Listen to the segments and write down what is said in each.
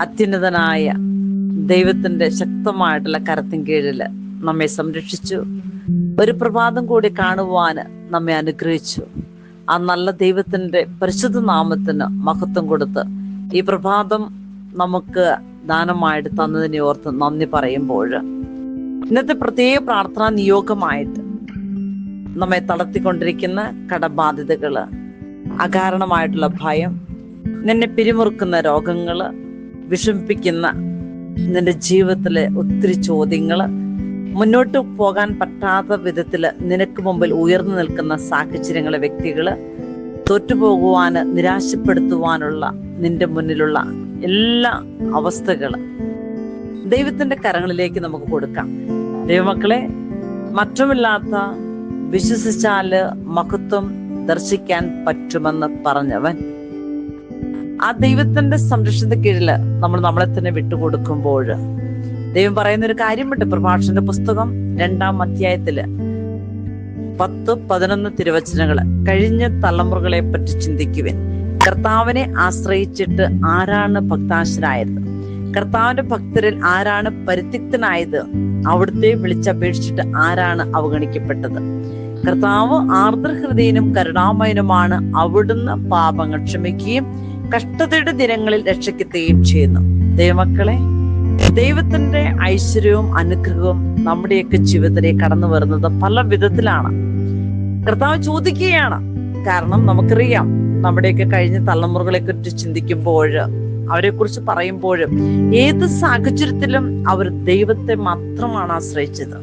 അത്യുന്നതനായ ദൈവത്തിന്റെ ശക്തമായിട്ടുള്ള കരത്തിൻ കീഴിൽ നമ്മെ സംരക്ഷിച്ചു. ഒരു പ്രഭാതം കൂടി കാണുവാൻ നമ്മെ അനുഗ്രഹിച്ചു. ആ നല്ല ദൈവത്തിന്റെ പരിശുദ്ധ നാമത്തിന് മഹത്വം കൊടുത്ത് ഈ പ്രഭാതം നമുക്ക് ദാനമായിട്ട് തന്നതിനെ ഓർത്ത് നന്ദി പറയുമ്പോൾ, ഇന്നത്തെ പ്രത്യേക പ്രാർത്ഥനാ നിയോഗമായിട്ട് നമ്മെ തളർത്തിക്കൊണ്ടിരിക്കുന്ന കടബാധ്യതകള്, അകാരണമായിട്ടുള്ള ഭയം, നിന്നെ പിരിമുറുക്കുന്ന രോഗങ്ങള്, വിഷമിപ്പിക്കുന്ന നിന്റെ ജീവിതത്തിലെ ഒത്തിരി ചോദ്യങ്ങള്, മുന്നോട്ട് പോകാൻ പറ്റാത്ത വിധത്തില് നിനക്ക് മുമ്പിൽ ഉയർന്നു നിൽക്കുന്ന സാഹചര്യങ്ങള്, വ്യക്തികള്, തോറ്റുപോകുവാന് നിരാശപ്പെടുത്തുവാനുള്ള നിന്റെ മുന്നിലുള്ള എല്ലാ അവസ്ഥകള് ദൈവത്തിന്റെ കരങ്ങളിലേക്ക് നമുക്ക് കൊടുക്കാം. ദൈവമക്കളെ, മറ്റുമില്ലാത്ത വിശ്വസിച്ചാല് മഹത്വം ദർശിക്കാൻ പറ്റുമെന്ന് പറഞ്ഞവൻ, ആ ദൈവത്തിന്റെ സംരക്ഷണത്തിന് കീഴില് നമ്മൾ നമ്മളെ തന്നെ വിട്ടുകൊടുക്കുമ്പോൾ ദൈവം പറയുന്ന ഒരു കാര്യമുണ്ട്. പ്രഭാഷണന്റെ പുസ്തകം 2-ാം അധ്യായത്തില് 10-11 തിരുവചനങ്ങള്. കഴിഞ്ഞ തലമുറകളെ പറ്റി ചിന്തിക്കുവിൻ. കർത്താവിനെ ആശ്രയിച്ചിട്ട് ആരാണ് ഭക്താശനായത്? കർത്താവിന്റെ ഭക്തരിൽ ആരാണ് പരിത്യക്തനായത്? അവിടുത്തെ വിളിച്ചപേക്ഷിച്ചിട്ട് ആരാണ് അവഗണിക്കപ്പെട്ടത്? കർത്താവ് ആർദ്രഹൃദയനും കരുണാമയനുമാണ്. അവിടുന്ന് പാപങ്ങൾ ക്ഷമിക്കുകയും കഷ്ടതയുടെ ദിനങ്ങളിൽ രക്ഷയ്ക്കെത്തുകയും ചെയ്യുന്നു. ദൈവമക്കളെ, ദൈവത്തിന്റെ ഐശ്വര്യവും അനുഗ്രഹവും നമ്മുടെയൊക്കെ ജീവിതത്തിലേക്ക് കടന്നു വരുന്നത് പല വിധത്തിലാണ്. കർത്താവ് ചോദിക്കുകയാണ്. കാരണം നമുക്കറിയാം, നമ്മുടെയൊക്കെ കഴിഞ്ഞ തലമുറകളെ കുറിച്ച് ചിന്തിക്കുമ്പോൾ, അവരെ കുറിച്ച് പറയുമ്പോഴും, ഏത് സാഹചര്യത്തിലും അവർ ദൈവത്തെ മാത്രമാണ് ആശ്രയിച്ചത്.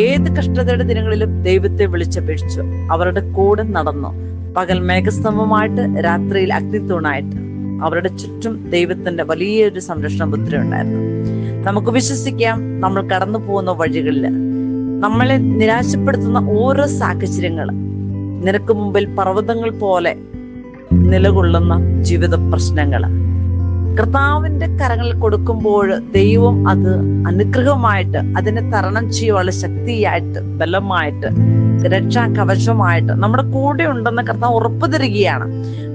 ഏത് കഷ്ടതയുടെ ദിനങ്ങളിലും ദൈവത്തെ വിളിച്ചപേക്ഷിച്ചു. അവരുടെ കൂടെ നടന്നു. പകൽ മേഘസ്തംഭമായിട്ട്, രാത്രിയിൽ അഗ്നിത്തൂണായിട്ട് അവരുടെ ചുറ്റും ദൈവത്തിന്റെ വലിയൊരു സംരക്ഷണ മുദ്ര ഉണ്ടായിരുന്നു. നമുക്ക് വിശ്വസിക്കാം, നമ്മൾ കടന്നു പോകുന്ന വഴികളില് നമ്മളെ നിരാശപ്പെടുത്തുന്ന ഓരോ സാഹചര്യങ്ങൾ, നിനക്ക് മുമ്പിൽ പർവ്വതങ്ങൾ പോലെ നിലകൊള്ളുന്ന ജീവിത പ്രശ്നങ്ങള് കർത്താവിന്റെ കരങ്ങളിൽ കൊടുക്കുമ്പോൾ ദൈവം അത് അനുഗ്രഹമായിട്ട്, അതിനെ തരണം ചെയ്യാനുള്ള ശക്തിയായിട്ട്, ബലമായിട്ട്, രക്ഷാ കവചമായിട്ട് നമ്മുടെ കൂടെ ഉണ്ടെന്ന് കർത്താവ് ഉറപ്പു തരികയാണ്.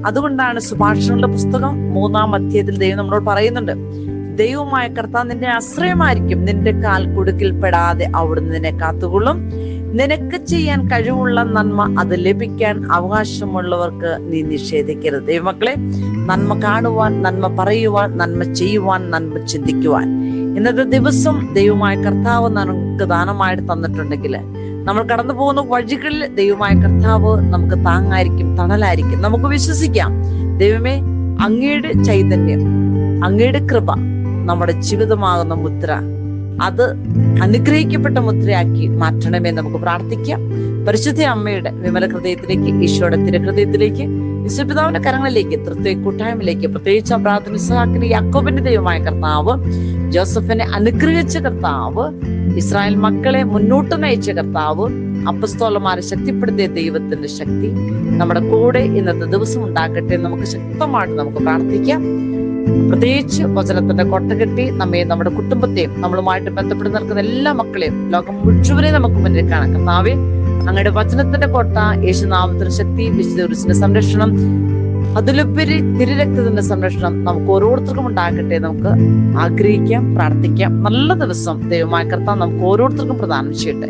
അതുകൊണ്ടാണ് സുഭാഷിതങ്ങളുടെ പുസ്തകം 3-ാം അധ്യായത്തിൽ ദൈവം നമ്മളോട് പറയുന്നുണ്ട്, ദൈവമായ കർത്താവ് നിന്റെ ആശ്രയമായിരിക്കും. നിന്റെ കാൽ കുടുക്കിൽ പെടാതെ അവിടുന്ന് നിന്നെ കാത്തുകൊള്ളും. നിനക്ക് ചെയ്യാൻ കഴിവുള്ള നന്മ അത് ലഭിക്കാൻ അവകാശമുള്ളവർക്ക് നീ നിഷേധിക്കരുത്. ദൈവമക്കളെ, നന്മ കാണുവാൻ, നന്മ പറയുവാൻ, നന്മ ചെയ്യുവാൻ, നന്മ ചിന്തിക്കുവാൻ ഇന്നത്തെ ദിവസം ദൈവമായ കർത്താവ് നമുക്ക് ദാനമായിട്ട് തന്നിട്ടുണ്ടെങ്കിൽ, നമ്മൾ കടന്നു പോകുന്ന വഴികളിൽ ദൈവമായ കർത്താവ് നമുക്ക് താങ്ങായിരിക്കും, തണലായിരിക്കും. നമുക്ക് വിശ്വസിക്കാം, ദൈവമേ, അങ്ങയുടെ ചൈതന്യം, അങ്ങയുടെ കൃപ നമ്മുടെ ജീവിതമാകുന്ന മുദ്ര, അത് അനുഗ്രഹിക്കപ്പെട്ട മുദ്രയാക്കി മാറ്റണമേ. നമുക്ക് പ്രാർത്ഥിക്കാം. പരിശുദ്ധ അമ്മയുടെ വിമല ഹൃദയത്തിലേക്ക്, ഈശോയുടെ തിരുഹൃദയത്തിലേക്ക്, യേശുപിതാവിന്റെ കരങ്ങളിലേക്ക്, തൃത്വ കൂട്ടായ്മയിലേക്ക്, പ്രത്യേകിച്ച് പ്രാർത്ഥന ഇസ്ഹാക്കിന് യാക്കോബിന്റെ ദൈവമായ കർത്താവ്, ജോസഫിനെ അനുഗ്രഹിച്ച കർത്താവ്, ഇസ്രായേൽ മക്കളെ മുന്നോട്ട് നയിച്ച കർത്താവ്, അപ്പസ്തോലന്മാരെ ശക്തിപ്പെടുത്തിയ ദൈവത്തിന്റെ ശക്തി നമ്മുടെ കൂടെ ഇന്നത്തെ ദിവസം ഉണ്ടാകട്ടെ. നമുക്ക് ശക്തമായിട്ട് നമുക്ക് പ്രാർത്ഥിക്കാം. പ്രത്യേകിച്ച് വചനത്തിന്റെ കൊട്ട കെട്ടി നമ്മയും നമ്മുടെ കുടുംബത്തെയും നമ്മളുമായിട്ട് ബന്ധപ്പെട്ട് നിൽക്കുന്ന എല്ലാ മക്കളെയും, ലോകം മുഴുവനെയും നമുക്ക് മുന്നിൽ കാണാം. കർത്താവേ, അങ്ങയുടെ വചനത്തിന്റെ കൊട്ട, യേശുനാമത്തിന്റെ ശക്തി, വിശുദ്ധ സംരക്ഷണം, അതിലുപരി തിരുരക്തത്തിന്റെ സംരക്ഷണം നമുക്ക് ഓരോരുത്തർക്കും ഉണ്ടാകട്ടെ. നമുക്ക് ആഗ്രഹിക്കാം, പ്രാർത്ഥിക്കാം. നല്ല ദിവസം ദൈവമായ കർത്താവ് നമുക്ക് ഓരോരുത്തർക്കും പ്രദാനം ചെയ്യട്ടെ.